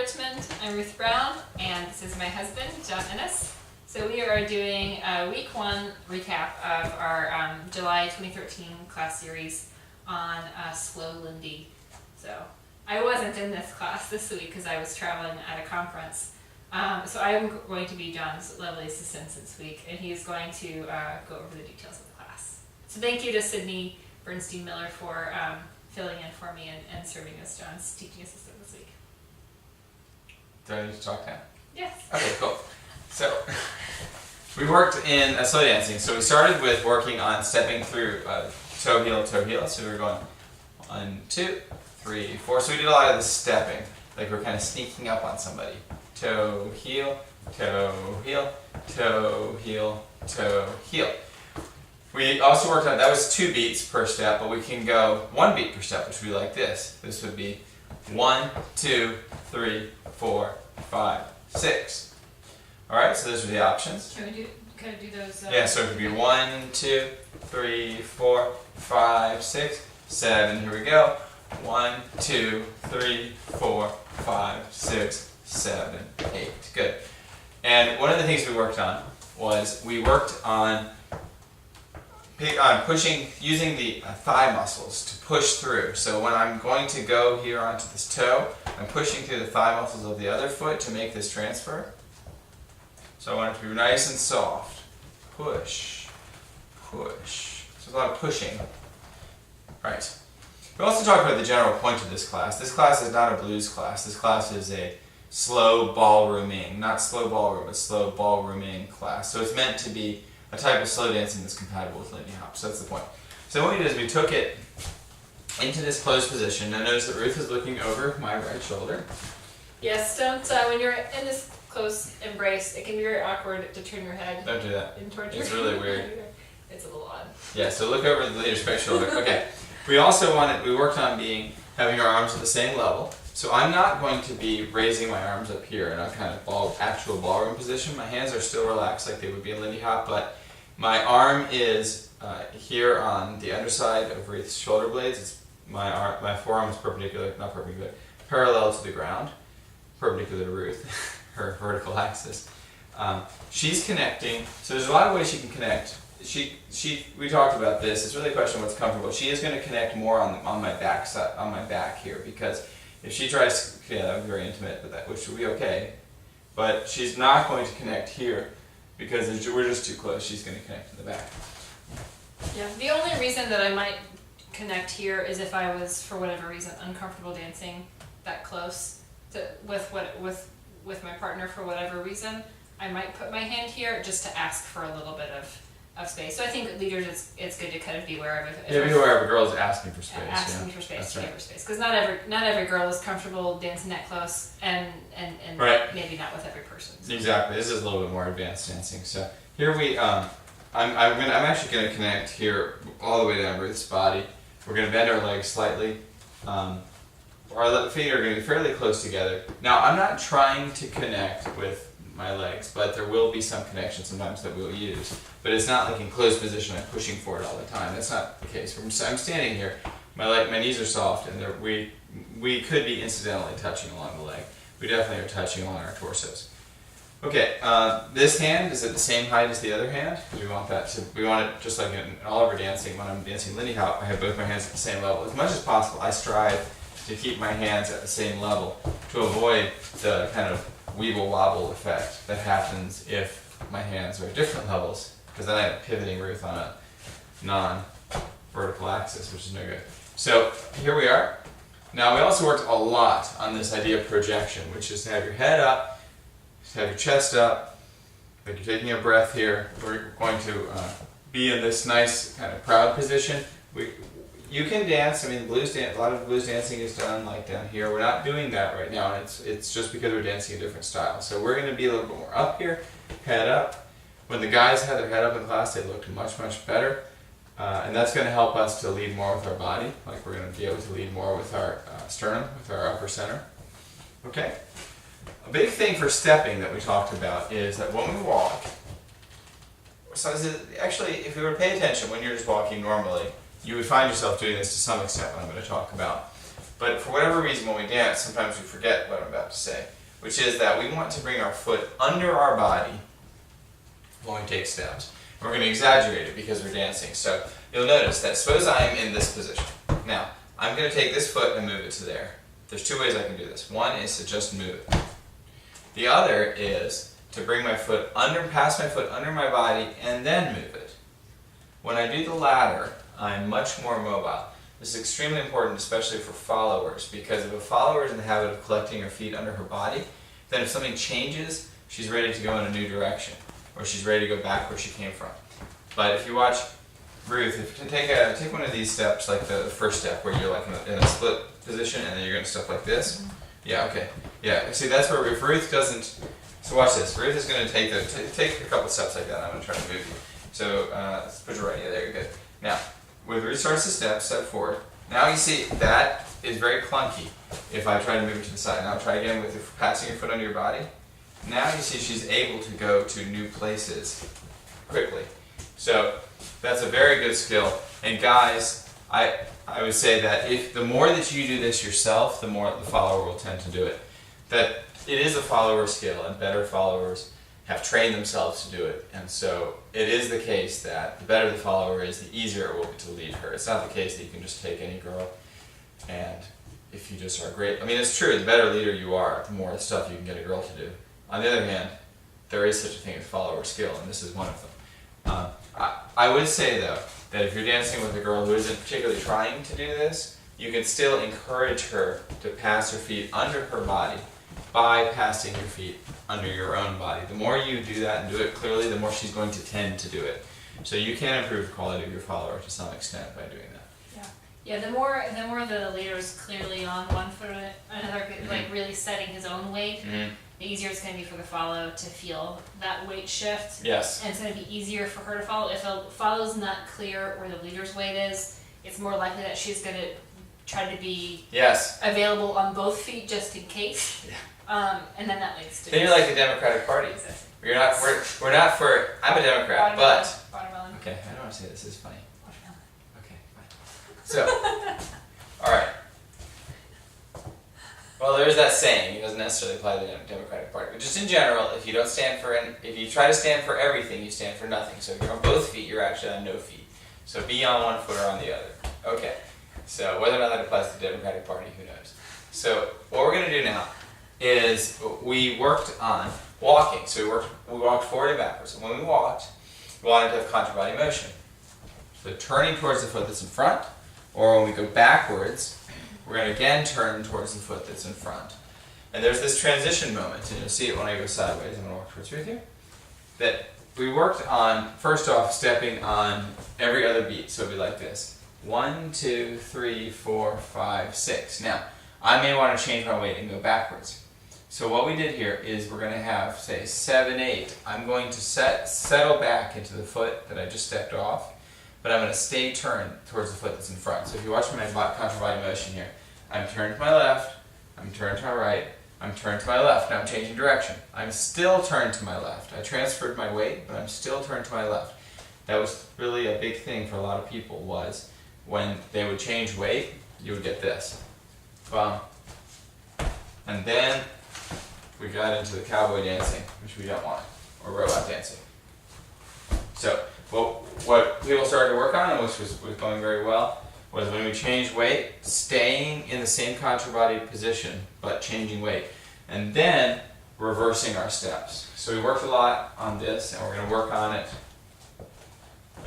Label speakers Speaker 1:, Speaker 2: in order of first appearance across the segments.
Speaker 1: Richmond. I'm Ruth Brown, and this is my husband, John Ennis. So we are doing a week 1 recap of our July 2013 class series on slow Lindy. So I wasn't in this class this week because I was traveling at a conference. So I'm going to be John's lovely assistant this week, and he's going to go over the details of the class. So thank you to Sydney Bernstein Miller for filling in for me and serving as John's teaching assistant this week.
Speaker 2: Do I need to talk now?
Speaker 1: Yes.
Speaker 2: Okay, cool. So, we worked in slow dancing. So we started with working on stepping through toe, heel, toe, heel. So we were going 1, 2, 3, 4. So we did a lot of the stepping. Like we're kind of sneaking up on somebody. Toe, heel, toe, heel, toe, heel, toe, heel. We also worked on, that was 2 beats per step, but we can go 1 beat per step, which would be like this. This would be 1, 2, 3, 4, 5, 6. Alright, so those are the options.
Speaker 1: Can we do those?
Speaker 2: Yeah, so it could be 1, 2, 3, 4, 5, 6, 7. Here we go. 1, 2, 3, 4, 5, 6, 7, 8. Good. And one of the things we worked on was we worked on pushing, using the thigh muscles to push through. So when I'm going to go here onto this toe, I'm pushing through the thigh muscles of the other foot to make this transfer. So I want it to be nice and soft. Push, push. So a lot of pushing. Right. We also talked about the general point of this class. This class is not a blues class. This class is a slow ballrooming, not slow ballroom, but slow ballrooming class. So it's meant to be a type of slow dancing that's compatible with Lindy Hop. So that's the point. So what we did is we took it into this closed position. Now notice that Ruth is looking over my right shoulder.
Speaker 1: Yes, don't, when you're in this close embrace, it can be very awkward to turn your head.
Speaker 2: Don't do that.
Speaker 1: In towards
Speaker 2: It's
Speaker 1: your
Speaker 2: really weird.
Speaker 1: It's a little odd.
Speaker 2: Yeah, so look over the leader's right shoulder. Okay. We also we worked on having our arms at the same level. So I'm not going to be raising my arms up here in a kind of actual ballroom position. My hands are still relaxed like they would be in Lindy Hop, but my arm is here on the underside of Ruth's shoulder blades. It's my forearm is parallel to the ground, perpendicular to Ruth, her vertical axis. She's connecting, so there's a lot of ways she can connect. We talked about this. It's really a question of what's comfortable. She is going to connect more on my back side, on my back here, because if she tries to, that would be very intimate, but which would be okay. But she's not going to connect here because we're just too close. She's going to connect in the back.
Speaker 1: Yeah. The only reason that I might connect here is if I was, for whatever reason, uncomfortable dancing that close with my partner for whatever reason. I might put my hand here just to ask for a little bit of space. So I think leaders, it's good to kind of be aware of it.
Speaker 2: Yeah, be aware of a girl is asking for space.
Speaker 1: Asking for space,
Speaker 2: That's right.
Speaker 1: for space, because not every girl is comfortable dancing that close, and
Speaker 2: right.
Speaker 1: Maybe not with every person. So.
Speaker 2: Exactly. This is a little bit more advanced dancing. So here I'm actually going to connect here all the way down Ruth's body. We're going to bend our legs slightly. Our feet are going to be fairly close together. Now I'm not trying to connect with my legs, but there will be some connection sometimes that we'll use. But it's not like in closed position I'm pushing for it all the time. That's not the case. I'm standing here, my knees are soft, and we could be incidentally touching along the leg. We definitely are touching along our torsos. Okay, this hand is at the same height as the other hand. We want it just like in all of our dancing. When I'm dancing Lindy Hop, I have both my hands at the same level. As much as possible, I strive to keep my hands at the same level to avoid the kind of weeble wobble effect that happens if my hands are at different levels, because then I'm pivoting Ruth on a non-vertical axis, which is no good. So here we are. Now we also worked a lot on this idea of projection, which is to have your head up, to have your chest up, like you're taking a breath here. We're going to be in this nice kind of proud position. You can dance. I mean, a lot of blues dancing is done like down here. We're not doing that right now, and it's just because we're dancing a different style. So we're going to be a little bit more up here, head up. When the guys had their head up in class, they looked much, much better, and that's going to help us to lead more with our body. Like we're going to be able to lead more with our sternum, with our upper center. Okay. A big thing for stepping that we talked about is that when we walk, actually, if you were to pay attention when you're just walking normally, you would find yourself doing this to some extent, what I'm going to talk about. But for whatever reason, when we dance, sometimes we forget what I'm about to say, which is that we want to bring our foot under our body when we take steps. And we're going to exaggerate it because we're dancing. So you'll notice that suppose I am in this position. Now, I'm going to take this foot and move it to there. There's two ways I can do this. One is to just move it. The other is to bring my foot under, pass my foot under my body and then move it. When I do the latter, I'm much more mobile. This is extremely important, especially for followers, because if a follower is in the habit of collecting her feet under her body, then if something changes, she's ready to go in a new direction, or she's ready to go back where she came from. But if you watch Ruth, if you take one of these steps, like the first step, where you're like in a split position, and then you're going to step like this. Yeah, okay. Yeah, see, that's where if Ruth doesn't. So watch this. Ruth is going to take a couple steps like that. I'm going to try to move you. So let's put your right. Yeah, there you go. Now, when Ruth starts to step forward. Now you see that is very clunky. If I try to move it to the side, now try again with passing your foot under your body. Now you see she's able to go to new places quickly. So that's a very good skill. And guys, I would say that if the more that you do this yourself, the more the follower will tend to do it. That it is a follower skill, and better followers have trained themselves to do it. And so it is the case that the better the follower is, the easier it will be to lead her. It's not the case that you can just take any girl and if you just are great. I mean, it's true, the better leader you are, the more stuff you can get a girl to do. On the other hand, there is such a thing as follower skill, and this is one of them. I would say, though, that if you're dancing with a girl who isn't particularly trying to do this, you can still encourage her to pass her feet under her body by passing your feet under your own body. The more you do that and do it clearly, the more she's going to tend to do it. So you can improve the quality of your follower to some extent by doing that.
Speaker 1: Yeah. The more the leader is clearly on one foot, another, like really setting his own weight, the easier it's going to be for the follow to feel that weight shift.
Speaker 2: Yes.
Speaker 1: And it's going to be easier for her to follow. If a follow's not clear where the leader's weight is, it's more likely that she's going to try to be available on both feet just in case.
Speaker 2: Yeah.
Speaker 1: And then that leads to.
Speaker 2: Then you're like the Democratic Party. We're not for. I'm a Democrat, but.
Speaker 1: Watermelon.
Speaker 2: Okay, I don't want to say this is funny.
Speaker 1: Watermelon.
Speaker 2: Okay, fine. So, all right. Well, there's that saying. It doesn't necessarily apply to the Democratic Party, but just in general, if you don't stand for, if you try to stand for everything, you stand for nothing. So if you're on both feet, you're actually on no feet. So be on one foot or on the other. Okay. So whether or not that applies to the Democratic Party, who knows? So what we're going to do now is we worked on walking. So we walked forward and backwards. And when we walked, we wanted to have contra-body motion. So turning towards the foot that's in front, or when we go backwards, we're going to again turn towards the foot that's in front. And there's this transition moment, and you'll see it when I go sideways. I'm going to walk towards you with you. That we worked on, first off, stepping on every other beat. So it'd be like this. 1, 2, 3, 4, 5, 6. Now, I may want to change my weight and go backwards. So what we did here is we're going to have, say, 7, 8. I'm going to settle back into the foot that I just stepped off, but I'm going to stay turned towards the foot that's in front. So if you watch my contra-body motion here, I'm turned to my left, I'm turned to my right, I'm turned to my left. Now I'm changing direction. I'm still turned to my left. I transferred my weight, but I'm still turned to my left. That was really a big thing for a lot of people, was when they would change weight, you would get this. Bum. And then we got into the cowboy dancing, which we don't want, or robot dancing. So what people started to work on, and which was going very well, was when we changed weight, staying in the same contra-body position, but changing weight. And then reversing our steps. So we worked a lot on this, and we're going to work on it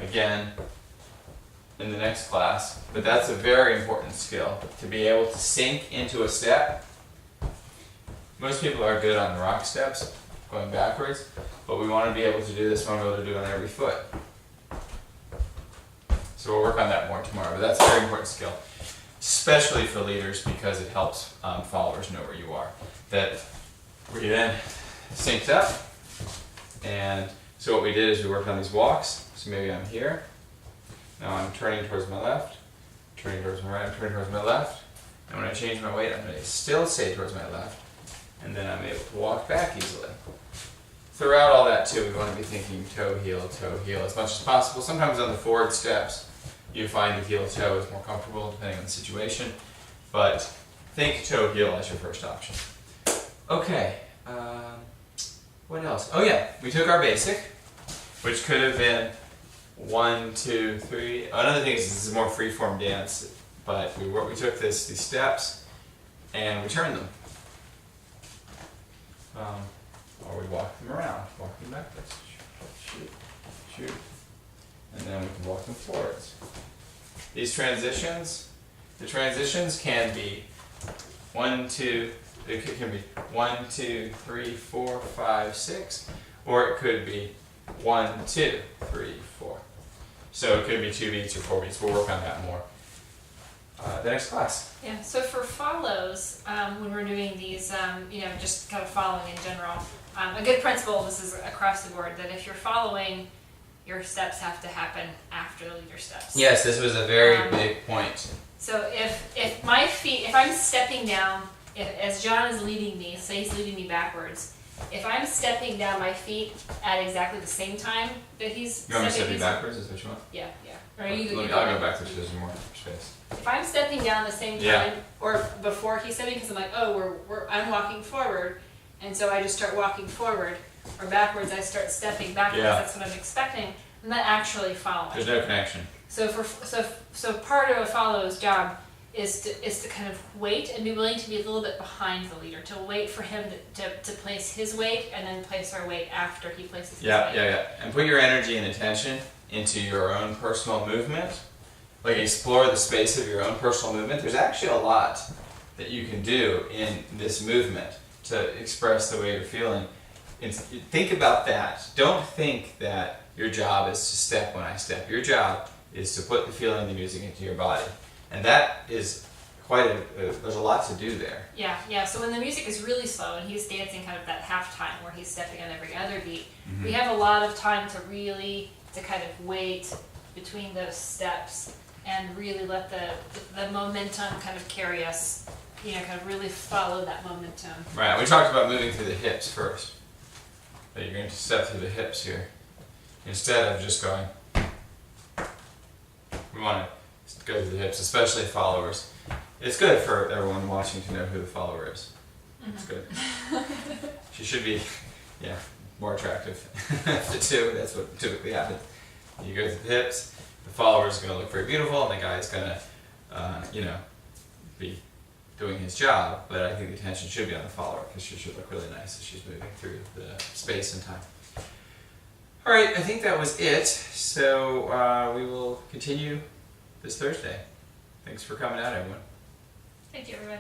Speaker 2: again in the next class. But that's a very important skill, to be able to sink into a step. Most people are good on the rock steps, going backwards, but we want to be able to do this, we want to be able to do it on every foot. So we'll work on that more tomorrow, but that's a very important skill, especially for leaders, because it helps followers know where you are. That we then synced up, and so what we did is we worked on these walks. So maybe I'm here, now I'm turning towards my left, turning towards my right, I'm turning towards my left, and when I change my weight, I'm going to still stay towards my left, and then I'm able to walk back easily. Throughout all that too, we want to be thinking toe, heel, as much as possible. Sometimes on the forward steps, you find the heel toe is more comfortable depending on the situation, but think toe heel as your first option. Okay, what else? Oh yeah, we took our basic, which could have been 1, 2, 3. Another thing is this is more free-form dance, but we took these steps and we turned them. Or we walk them around, walking backwards, shoot, shoot, and then we can walk them forwards. These transitions, the transitions can be 1, 2. It can be 1, 2, 3, 4, 5, 6, or it could be 1, 2, 3, 4. So it could be 2 beats or 4 beats. We'll work on that more. The next class.
Speaker 1: Yeah, so for follows, when we're doing these, just kind of following in general, a good principle, this is across the board, that if you're following, your steps have to happen after the leader steps.
Speaker 2: Yes, this was a very big point.
Speaker 1: So if my feet, if I'm stepping down, as John is leading me, say he's leading me backwards, if I'm stepping down my feet at exactly the same time that he's
Speaker 2: You want me to step you
Speaker 1: stepping,
Speaker 2: backwards? Is what you want?
Speaker 1: yeah. Or you
Speaker 2: I'll go backwards so there's more space.
Speaker 1: If I'm stepping down the same time,
Speaker 2: Yeah.
Speaker 1: or before he's stepping, because I'm like, oh, I'm walking forward, and so I just start walking forward, or backwards, I start stepping backwards.
Speaker 2: Yeah.
Speaker 1: That's what I'm expecting. I'm not actually following.
Speaker 2: There's no connection.
Speaker 1: So part of a follower's job is to kind of wait and be willing to be a little bit behind the leader, to wait for him to place his weight and then place our weight after he places his weight.
Speaker 2: Yeah. And put your energy and attention into your own personal movement. Like explore the space of your own personal movement. There's actually a lot that you can do in this movement to express the way you're feeling. Think about that. Don't think that your job is to step when I step. Your job is to put the feeling of the music into your body. And that is there's a lot to do there.
Speaker 1: Yeah. So when the music is really slow and he's dancing kind of that half time where he's stepping on every other beat, we have a lot of time to kind of wait between those steps and really let the momentum kind of carry us, kind of really follow that momentum.
Speaker 2: Right, we talked about moving through the hips first. But you're going to step through the hips here. Instead of just going, we want to go through the hips, especially followers. It's good for everyone watching to know who the follower is. It's good. She should be, more attractive. The two, that's what typically happens. You go through the hips, the follower is going to look very beautiful, and the guy's going to, be doing his job, but I think the attention should be on the follower because she should look really nice as she's moving through the space and time. All right, I think that was it. So we will continue this Thursday. Thanks for coming out, everyone.
Speaker 1: Thank you, everyone.